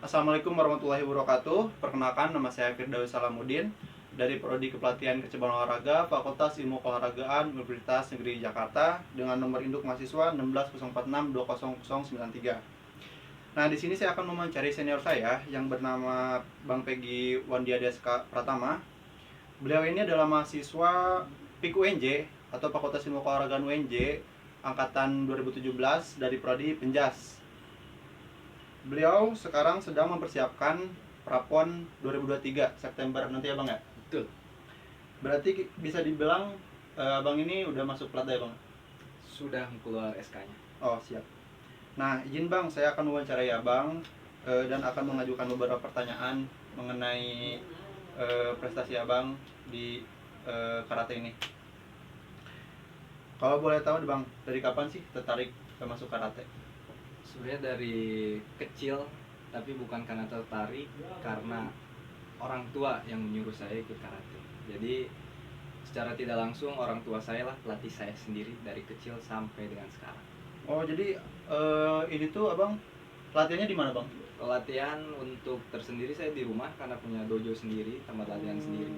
Assalamualaikum warahmatullahi wabarakatuh. Perkenalkan, nama saya Firdaus Salamuddin dari Prodi Kepelatihan Kecabulan Olahraga Fakultas Ilmu Keolahragaan Universitas Negeri Jakarta dengan nomor induk mahasiswa 16046200093. Nah, di sini saya akan mewawancari senior saya yang bernama Bang Peggy Wandiadeska Pratama. Beliau ini adalah mahasiswa PIK UNJ atau Fakultas Ilmu Keolahragaan UNJ angkatan 2017 dari Prodi Penjas. Beliau sekarang sedang mempersiapkan Prapon 2023 September nanti ya Bang ya? Betul. Berarti bisa dibilang Abang ini udah masuk Platda ya Bang? Sudah keluar SK-nya. Oh siap. Nah izin Bang, saya akan mewawancarai Abang dan akan mengajukan beberapa pertanyaan mengenai prestasi Abang di karate ini. Kalau boleh tahu Bang, dari kapan sih tertarik masuk karate? Sebenarnya dari kecil, tapi bukan karena tertarik, karena orang tua yang menyuruh saya ikut karate. Jadi secara tidak langsung orang tua saya lah pelatih saya sendiri dari kecil sampai dengan sekarang. Oh jadi ini tuh Abang latihannya di mana Bang? Latihan untuk tersendiri saya di rumah karena punya dojo sendiri, tempat latihan sendiri.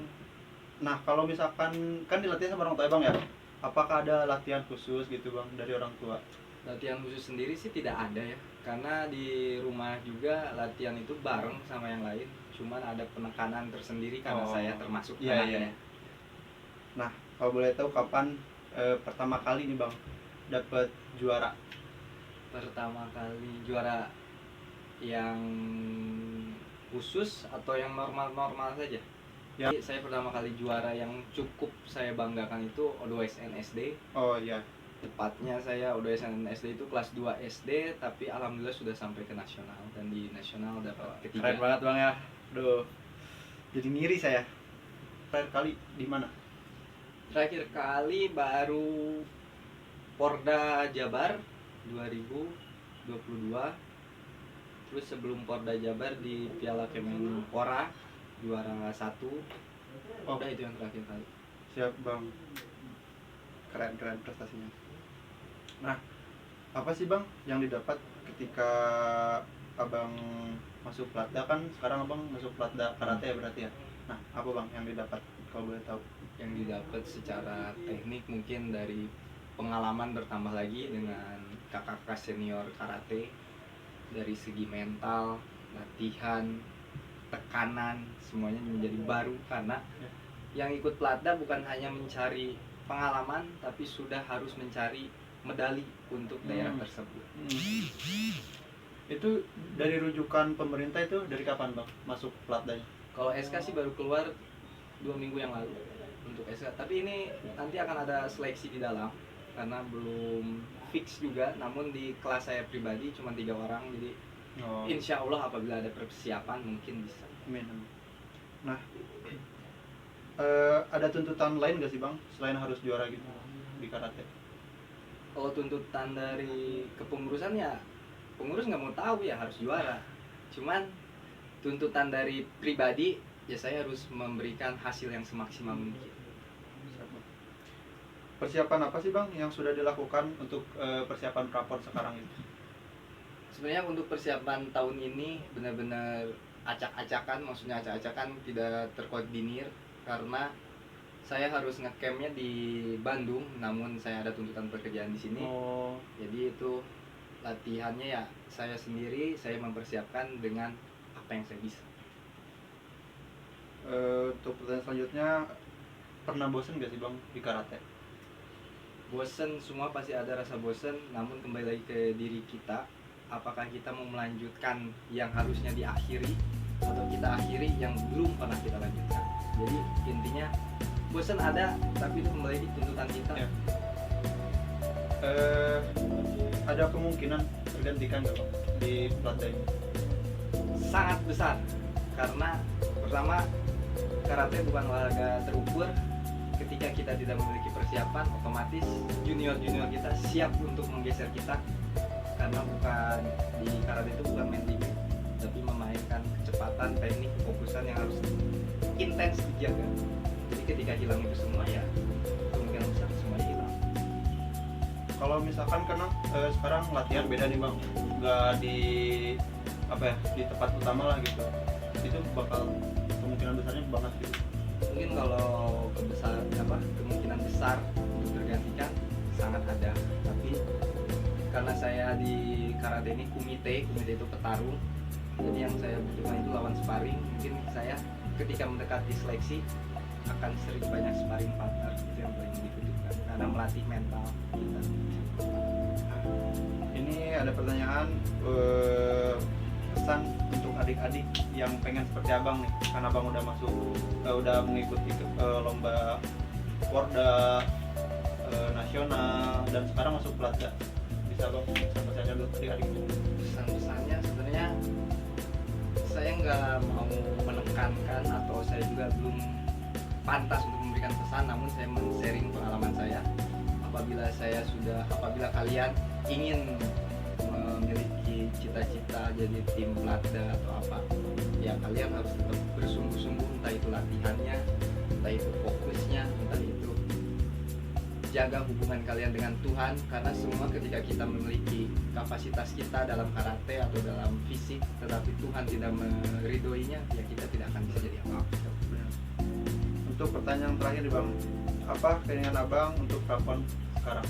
Nah kalau misalkan kan dilatih sama orang tua Bang ya, apakah ada latihan khusus gitu Bang dari orang tua? Latihan khusus sendiri sih tidak ada ya, karena di rumah juga latihan itu bareng sama yang lain, cuman ada penekanan tersendiri karena saya termasuk anaknya. Nah kalau boleh tahu kapan pertama kali nih Bang dapat juara? Pertama kali juara yang khusus atau yang normal-normal saja? Ya. Jadi saya pertama kali juara yang cukup saya banggakan itu O2SN SD. Oh iya. Tepatnya saya O2SN SD itu kelas 2 SD, tapi alhamdulillah sudah sampai ke nasional, dan di nasional dapat ketiga. Keren banget Bang ya. Duh. Jadi ngiri saya. Terakhir kali di mana? Terakhir kali baru Porda Jabar 2022. Terus sebelum Porda Jabar di Piala Kemenpora juara 1. Oh, udah itu yang terakhir kali. Siap Bang. Keren prestasinya. Nah, apa sih Bang yang didapat ketika Abang masuk Platda? Kan sekarang Abang masuk Platda karate ya berarti ya. Nah, apa Bang yang didapat kalau boleh tahu? Yang didapat secara teknik mungkin dari pengalaman bertambah lagi dengan kakak-kakak senior karate, dari segi mental, latihan, tekanan, semuanya menjadi baru karena yang ikut Platda bukan hanya mencari pengalaman, tapi sudah harus mencari medali untuk daerah tersebut. Itu dari rujukan pemerintah itu dari kapan Bang masuk Platdanya? Kalau SK sih baru keluar 2 minggu yang lalu untuk SK, tapi ini nanti akan ada seleksi di dalam karena belum fix juga, namun di kelas saya pribadi cuma 3 orang, jadi insya Allah apabila ada persiapan mungkin bisa. Amin. Nah, ada tuntutan lain gak sih Bang selain harus juara gitu di karate? Kalau tuntutan dari kepengurusan ya pengurus nggak mau tahu ya harus juara, cuman tuntutan dari pribadi ya saya harus memberikan hasil yang semaksimal mungkin. Persiapan apa sih Bang yang sudah dilakukan untuk persiapan prapon sekarang itu? Sebenarnya untuk persiapan tahun ini benar-benar acak-acakan, maksudnya acak-acakan, tidak terkoordinir karena saya harus ngecampnya di Bandung, namun saya ada tuntutan pekerjaan di sini. Jadi itu latihannya ya saya sendiri, saya mempersiapkan dengan apa yang saya bisa. Untuk pertanyaan selanjutnya, pernah bosen gak sih Bang di karate? Bosen, semua pasti ada rasa bosen, namun kembali lagi ke diri kita, apakah kita mau melanjutkan yang harusnya diakhiri atau kita akhiri yang belum pernah kita lanjutkan. Jadi intinya bosen ada, tapi itu kembali di tuntutan kita. Ya. Ada kemungkinan tergantikan gak Bang di Platda ini? Sangat besar, karena pertama karate bukan olahraga terukur. Ketika kita tidak memiliki persiapan, otomatis junior-junior kita siap untuk menggeser kita, karena bukan di karate itu bukan main limit, tapi memainkan kecepatan, teknik, fokusan yang harus intens dijaga. Jadi ketika hilang itu semua ya kemungkinan besar semuanya hilang. Kalau misalkan karena sekarang latihan beda nih Bang, nggak di apa ya, di tempat utama lah gitu, itu bakal kemungkinan besarnya banget gitu. Mungkin kalau kemungkinan besar untuk tergantikan sangat ada, tapi karena saya di karate ini kumite itu petarung, jadi yang saya butuhkan itu lawan sparring. Mungkin saya ketika mendekati seleksi akan sering banyak sparring partner, itu yang paling dibutuhkan karena melatih mental kita. Ini ada pertanyaan, pesan untuk adik-adik yang pengen seperti abang nih, karena abang udah masuk, udah mengikuti lomba Porda nasional dan sekarang masuk Plaza. Bisa abang pesan-pesannya untuk adik-adik? Pesan-pesannya sebenarnya saya nggak mau menekankan atau saya juga belum pantas untuk memberikan pesan, namun saya men-sharing pengalaman saya. Apabila kalian ingin memiliki cita-cita jadi tim Platda atau apa, ya kalian harus tetap bersungguh-sungguh, entah itu latihannya, entah itu fokusnya, entah itu jaga hubungan kalian dengan Tuhan, karena semua ketika kita memiliki kapasitas kita dalam karate atau dalam fisik tetapi Tuhan tidak meridhoinya, ya kita tidak akan bisa jadi apa-apa. Untuk pertanyaan terakhir nih bang, apa keinginan abang untuk Prapon sekarang?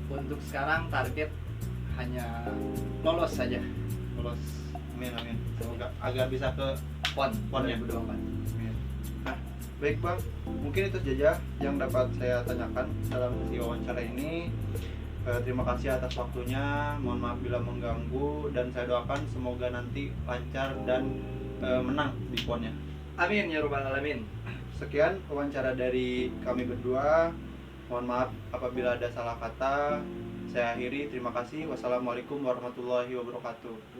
Untuk sekarang target hanya lolos saja, Lolos, amin amin. Semoga agar bisa ke PON PON-nya. 2024. amin. Nah, baik bang, mungkin itu saja yang dapat saya tanyakan dalam sesi wawancara ini. Terima kasih atas waktunya, mohon maaf bila mengganggu, dan saya doakan semoga nanti lancar dan menang di PON-nya. Amin ya rabbal alamin. Sekian wawancara dari kami berdua. Mohon maaf apabila ada salah kata. Saya akhiri. Terima kasih. Wassalamualaikum warahmatullahi wabarakatuh.